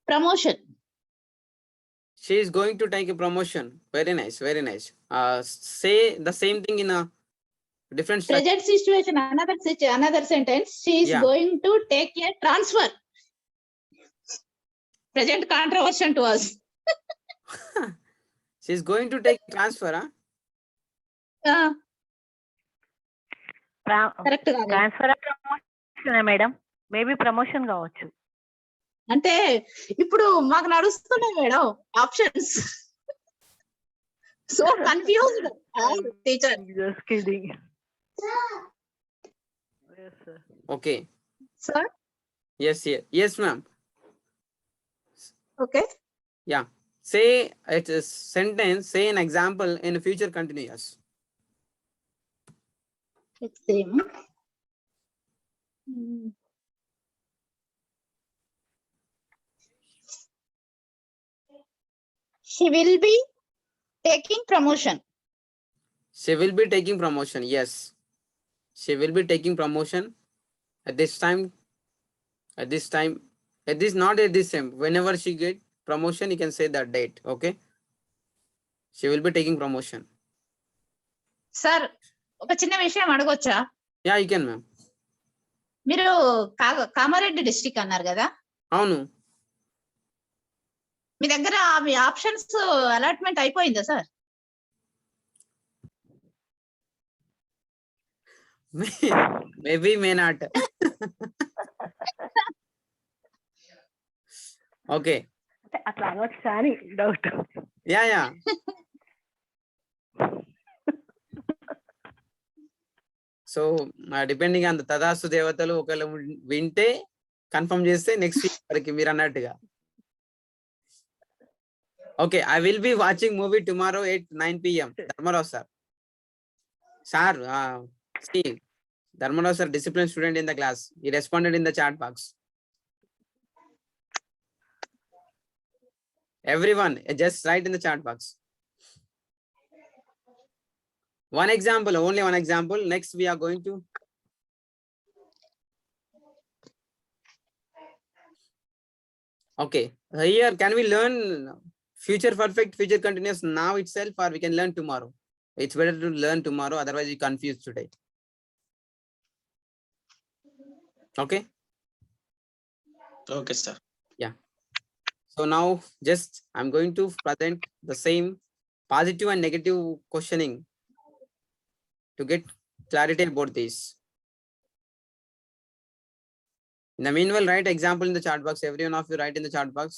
promotion. She is going to take a promotion. Very nice, very nice. Say the same thing in a different structure. Present situation, another sentence. She is Yeah. going to take a transfer. Present controversial to us. She is going to take transfer, huh? Correct. Transfer promotion madam, maybe promotion కావచ్చు. అంటే ఇప్పుడు మాకు నడుస్తున్నాయి madam options. So confused teacher. Just kidding. Yes, sir. Okay. Sir? Yes, ma'am. Okay. Yeah. Say it's a sentence, say an example in future continuous. Let's see. She will be taking promotion. She will be taking promotion. Yes. She will be taking promotion at this time. At this time. At this, not at this time. Whenever she get promotion, you can say that date. Okay. She will be taking promotion. Sir ఒక చిన్న విషయం అడగొచ్చా? Yeah, you can, ma'am. మీరు Kamareddy district అన్నారు కదా? అవును. మీ దగ్గర అవి options allotment అయిపోయిందా sir? Maybe, may not. Okay. అట్లా అనొచ్చా అని doubt. Yeah. So depending on the తదాస్తు దేవతలు ఒకవేళ వింటే కన్ఫర్మ్ చేస్తే నెక్స్ట్ వీక్ వరకు మీరు అన్నట్టుగా. Okay, I will be watching movie tomorrow 9 PM. Dharma Rao sir. Sir, see, Dharma Rao sir disciplined student in the class. He responded in the chat box. Everyone, just write in the chat box. One example, only one example. Next, we are going to. Okay, here can we learn future perfect, future continuous now itself, or we can learn tomorrow? It's better to learn tomorrow, otherwise you confused today. Okay. Okay, sir. Yeah. So now just I'm going to present the same positive and negative questioning to get clarity about this. In the meanwhile, write example in the chat box. Every one of you write in the chat box.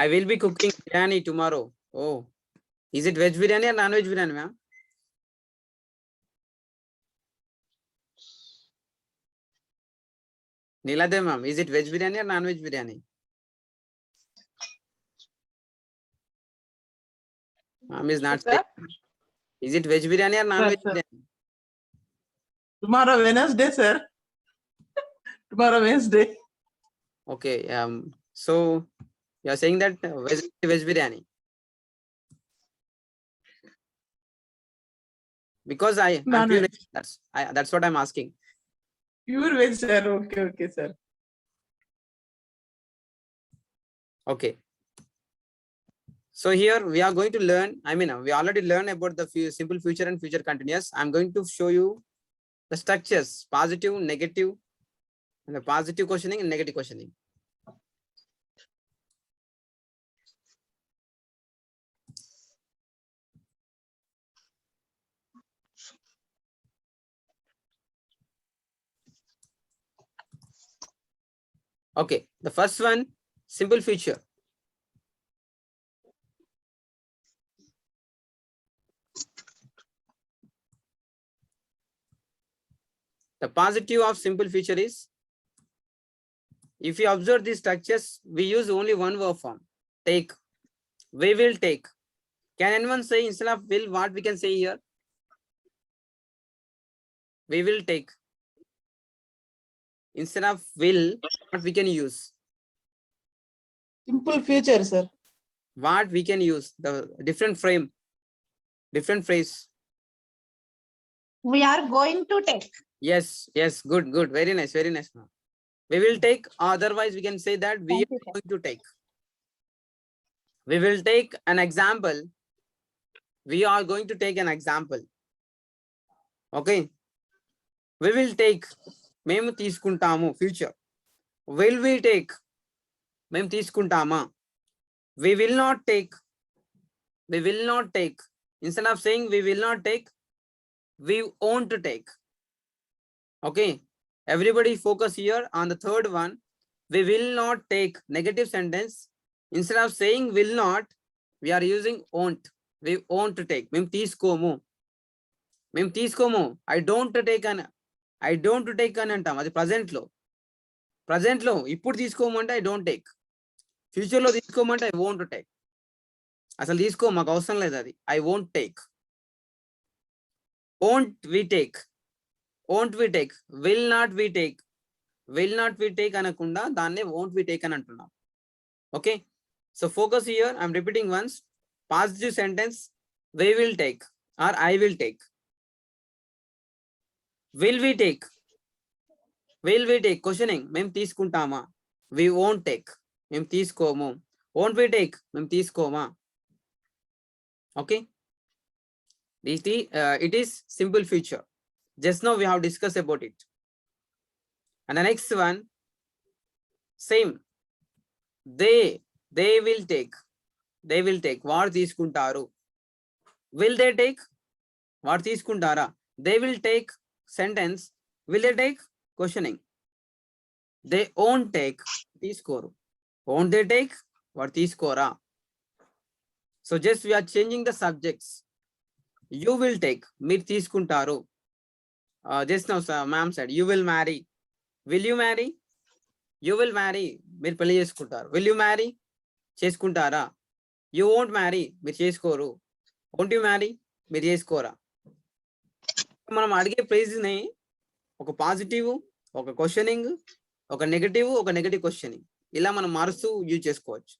I will be cooking biryani tomorrow. Oh, is it veg biryani or non-veg biryani, ma'am? Neeladev ma'am, is it veg biryani or non-veg biryani? Ma'am is not saying. Is it veg biryani or non-veg biryani? Tomorrow Wednesday, sir. Tomorrow Wednesday. Okay. So you are saying that veg biryani. Because I'm pure veg, that's what I'm asking. Pure veg, sir. Okay, sir. Okay. So here we are going to learn. We already learned about the simple future and future continuous. I'm going to show you the structures: positive, negative, and the positive questioning and negative questioning. Okay, the first one, simple future. The positive of simple future is, if you observe these structures, we use only one verb form, take. We will take. Can anyone say instead of will, what we can say here? We will take. Instead of will, what we can use? Simple future, sir. what we can use the different frame, different phrase. We are going to take. Yes, yes, good, good, very nice, very nice. Ma'am. We will take, otherwise we can say that we Thank are you, sir. going to take. We will take an example. We are going to take an example. Okay. We will take. మేము తీసుకుంటాము future. Will we take? మేము తీసుకుంటామా? We will not take. We will not take. Instead of saying we will not take, we won't take. Okay. Everybody focus here on the third one. We will not take negative sentence. Instead of saying will not, we are using won't. We won't take. మేము తీసుకోము. మేము తీసుకోము. I don't take అని అంటాం. అది present లో ఇప్పుడు తీసుకోమంటే I don't take. Future లో తీసుకోమంటే I won't take. అసలు తీసుకో, మాకు అవసరం లేదు అది. I won't take. Won't we take? Won't we take? Will not we take? Will not we take అనకుండా దాన్నే won't we take అని అంటున్నాం. Okay. So focus here. I'm repeating once. Positive sentence. We will take or I will take. Will we take? Will we take? Questioning. మేము తీసుకుంటామా? We won't take. మేము తీసుకోము. Won't we take? మేము తీసుకోమా? Okay. It is simple future. Just now we have discussed about it. And the next one, same. They will take. They will take. వాడు తీసుకుంటారు. Will they take? వాడు తీసుకుంటారా? They will take. Sentence. Will they take? Questioning. They won't take. తీసుకోరు. Won't they take? వాడు తీసుకోరా? So just we are changing the subjects. You will take. మీరు తీసుకుంటారు. Just now ma'am said you will marry. Will you marry? You will marry. మీరు పెళ్లి చేసుకుంటారు. Will you marry? చేసుకుంటారా? You won't marry. మీరు చేసుకోరు. Won't you marry? మీరు చేసుకోరా? మనం అడిగే ప్రైజ్ ని ఒక పాజిటివ్, ఒక క్వశ్చనింగ్, ఒక నెగటివ్ క్వశ్చనింగ్, ఇలా మనం మారుస్తూ యూజ్ చేసుకోవచ్చు.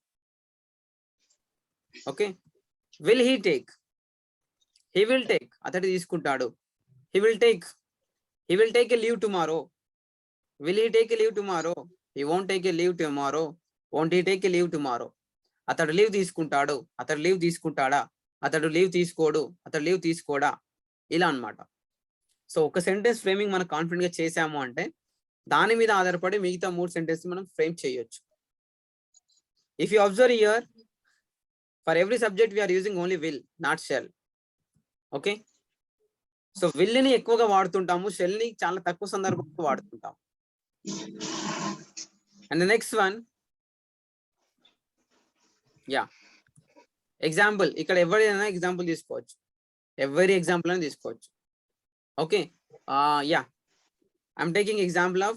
Okay. Will he take? He will take. అతడు తీసుకుంటాడు. He will take a leave tomorrow. Will he take a leave tomorrow? He won't take a leave tomorrow. Won't he take a leave tomorrow? అతడు leave తీసుకుంటాడు. అతడు leave తీసుకుంటాడా? అతడు leave తీసుకోడు. అతడు leave తీసుకోడా? ఇలా అన్నమాట. సో ఒక సెంటెన్స్ ఫ్రేమింగ్ మనం కాన్ఫిడెంట్ గా చేసాము అంటే దాని మీద ఆధారపడి మిగతా 3 సెంటెన్స్ మనం ఫ్రేమ్ చేయొచ్చు. If you observe here, for every subject we are using only will, not shall. Okay. So will ని ఎక్కువగా వాడుతుంటాము, షెల్ ని చాలా తక్కువ సందర్భంలో వాడుతుంటాం. And next one, yeah, example. ఇక్కడ ఎవరైనా ఎగ్జాంపుల్ తీసుకోవచ్చు. ఎవరి ఎగ్జాంపుల్ అని తీసుకోవచ్చు. Okay. Yeah. I'm taking example of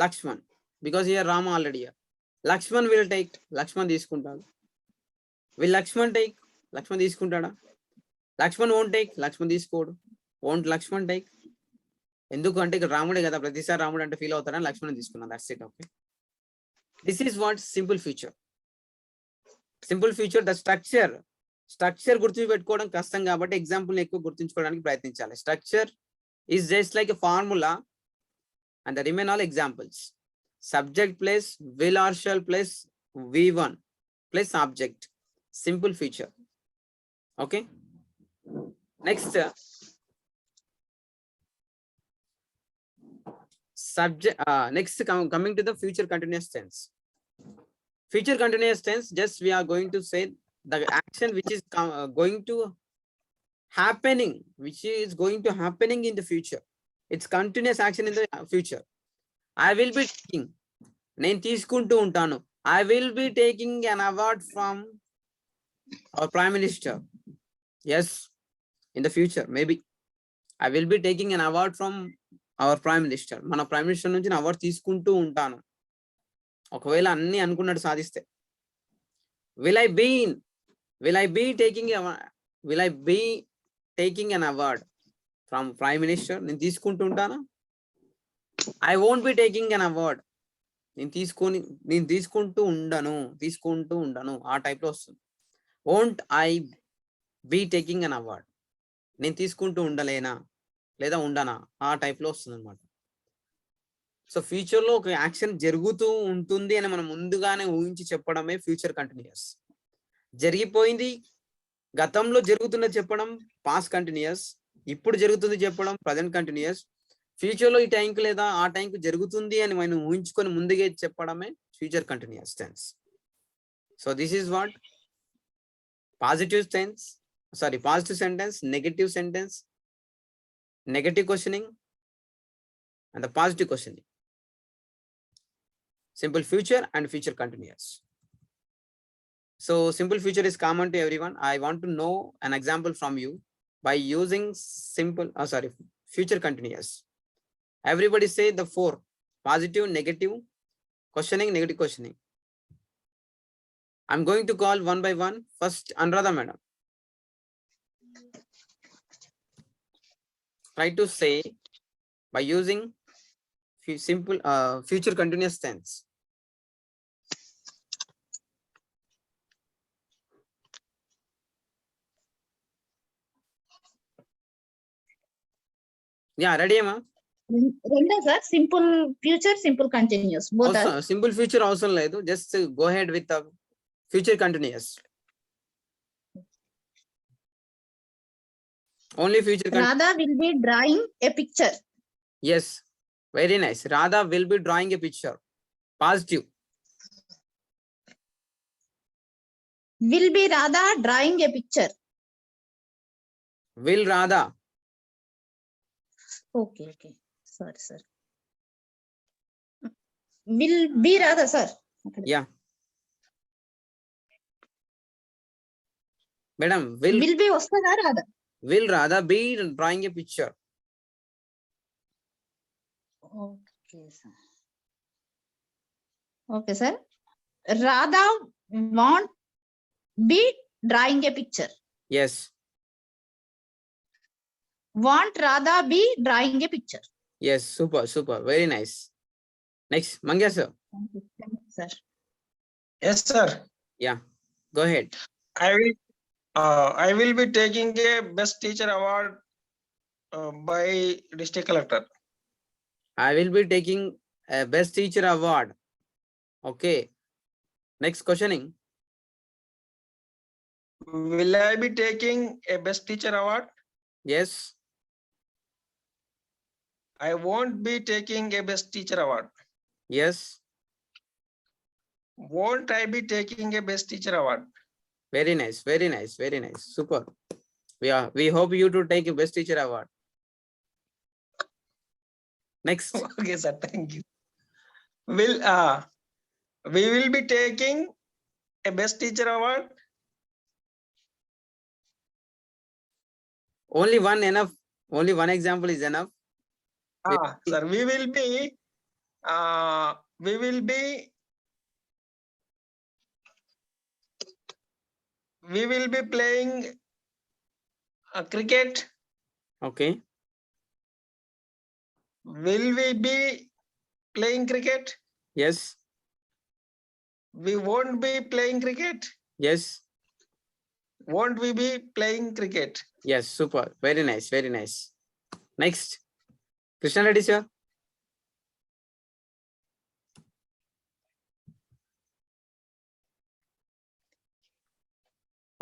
Lakshman because here Rama already here. Lakshman will take. Lakshman తీసుకుంటాడు. Will Lakshman take? Lakshman తీసుకుంటాడా? Lakshman won't take. Lakshman తీసుకోడు. Won't Lakshman take? ఎందుకంటే ఇక్కడ రాముడే కదా, ప్రతిసారి రాముడు అంటే ఫీల్ అవుతాడని లక్ష్మణ్ తీసుకున్నాను. That's it. Okay. This is what simple future. Simple future, the structure గుర్తుపెట్టుకోవడం కష్టం కాబట్టి ఎగ్జాంపుల్ ఎక్కువ గుర్తుంచుకోవడానికి ప్రయత్నించాలి. Structure is just like a formula and the remain all examples. Subject plus will or shall plus V1 plus object. Simple future. Okay. Next subject. Next, coming to the future continuous tense. Future continuous tense, just we are going to say the action which is going to happening in the future. It's continuous action in the future. I will be taking. నేను తీసుకుంటూ ఉంటాను. I will be taking an award from our Prime Minister. Yes, in the future, maybe. I will be taking an award from our Prime Minister. మన prime minister నుంచి నేను award తీసుకుంటూ ఉంటాను. ఒకవేళ అన్ని అనుకున్నట్టు సాధిస్తే. Will I be taking an award from Prime Minister? నేను తీసుకుంటూ ఉంటానా? I won't be taking an award. నేను తీసుకుంటూ ఉండను ఆ టైప్ లో వస్తుంది. Won't I be taking an award, నేను తీసుకుంటూ ఉండలేనా లేదా ఉండనా ఆ టైప్ లో వస్తుంది అనమాట. సో ఫ్యూచర్ లో ఒక యాక్షన్ జరుగుతూ ఉంటుంది అని మనం ముందుగానే ఊహించి చెప్పడమే ఫ్యూచర్ కంటిన్యూస్. జరిగిపోయింది గతంలో జరుగుతున్నది చెప్పడం పాస్ట్ కంటిన్యూస్, ఇప్పుడు జరుగుతుంది చెప్పడం ప్రజెంట్ కంటిన్యూస్, ఫ్యూచర్ లో ఈ టైంకి లేదా ఆ టైంకి జరుగుతుంది అని మనం ఊహించుకొని ముందుగా చెప్పడమే future continuous tense. So this is what positive sentence, negative sentence, negative questioning and the positive questioning, simple future and future continuous. So simple future is common to everyone. I want to know an example from you by using future continuous. Everybody say the 4: positive, negative, questioning, negative questioning. I'm going to call one by one. First Anuradha madam, try to say by using simple future continuous tense. Yeah, ready ma? రెండా sir? Simple future, simple continuous both are. Simple future అవసరం లేదు, just go ahead with future continuous. Only future. Radha will be drawing a picture. Yes, very nice. Radha will be drawing a picture. Positive. Will be Radha drawing a picture. Will Radha. Okay. Sorry, sir. Will be Radha, sir. Yeah. Madam, Will be వస్తుందా Radha? Will Radha be drawing a picture? Okay, sir. Radha won't be drawing a picture. Yes. Want Radha be drawing a picture. Yes, super. Very nice. Next, Mangya sir. Thank you, sir. Yes, sir. Yeah, go ahead. I will be taking a best teacher award by district collector. I will be taking a best teacher award. Okay. Next questioning. Will I be taking a best teacher award? Yes. I won't be taking a best teacher award. Yes. Won't I be taking a best teacher award? Very nice. Super. We hope you to take a best teacher award. Next. Okay, sir. Thank you. We will be taking a best teacher award. Only one enough. Only one example is enough. Sir, we will be playing cricket. Okay. Will we be playing cricket? Yes. We won't be playing cricket. Yes. Won't we be playing cricket? Yes, super. Very nice. Next. Krishna Reddy sir.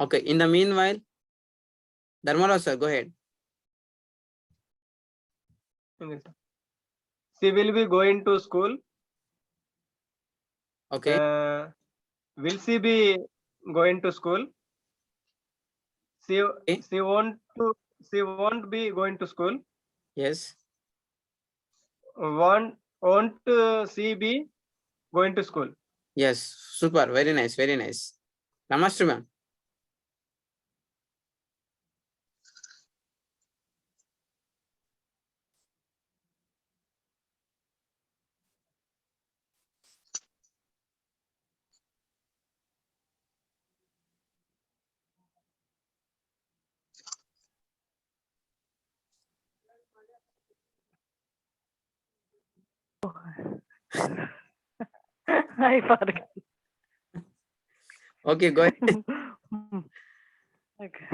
Okay, in the meanwhile, Dharmarao sir, go ahead. She will be going to school. Okay. Will she be going to school? She won't be going to school. Yes. Won't she be going to school? Yes, super. Very nice. Namaste ma'am. I forgot. Okay, go ahead. Okay.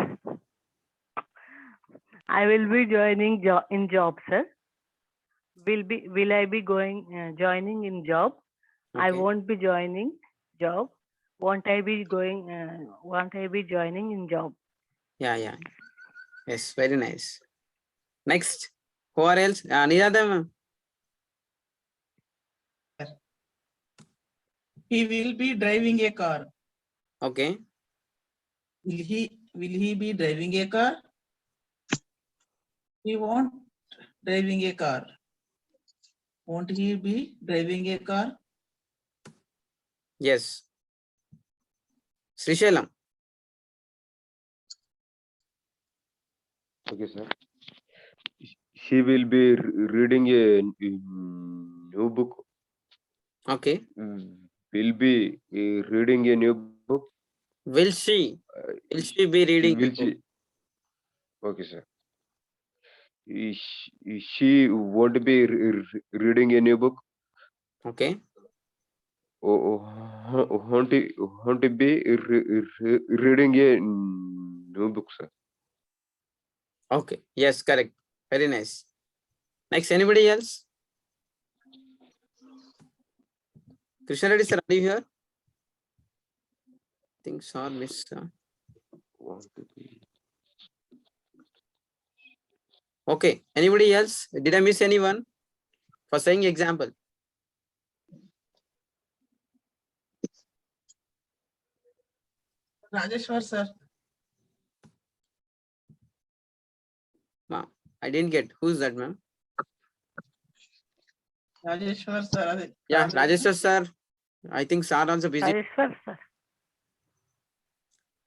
I will be joining in job, sir. Will I be going joining in job? I Okay. won't be joining job. Won't I be going? Won't I be joining in job? Yeah, yeah. Yes, very nice. Next, who are else? Nirada ma'am. He will be driving a car. Okay. Will he be driving a car? He won't driving a car. Won't he be driving a car? Yes. Srishalam. Okay, sir. She will be reading a new book. Okay. Will be reading a new book. Will she? Uh, Will she be reading? Will she? Okay, sir. She won't be reading a new book. Okay. Won't be reading a new book, sir. Okay. Yes, correct. Very nice. Next, anybody else? Krishna Reddy sir, are you here? Things are missed. Want to be. Okay. Anybody else? Did I miss anyone? For saying example. Rajeshwar, sir. Ma'am, I didn't get. Who's that, ma'am? Rajeshwar, sir. Yeah, Rajeshwar sir. I think sir also busy. Rajeshwar, sir.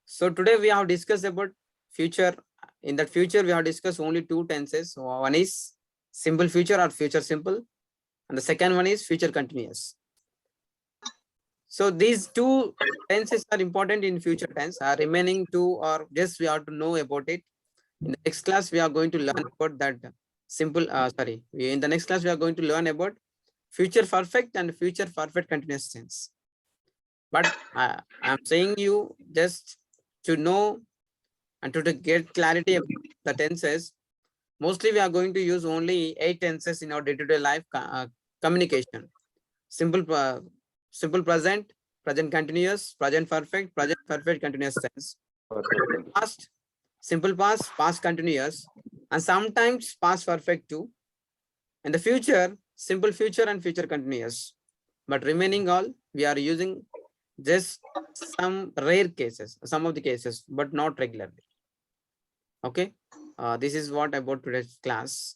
So today we have discussed about future. In that future, we have discussed only two tenses. One is simple future or future simple. And the second one is future continuous. So these two tenses are important in future tense. Remaining two or just we have to know about it. In the next class, we are going to learn about that simple, in the next class, we are going to learn about future perfect and future perfect continuous tense. But I'm saying you just to know and to get clarity about the tenses. Mostly we are going to use only 8 tenses in our day-to-day life communication. Simple present, present continuous, present perfect continuous tense. Past, simple past continuous, and sometimes past perfect too. And the future, simple future and future continuous. But remaining all, we are using just some rare cases, some of the cases, but not regularly. Okay. This is what about today's class.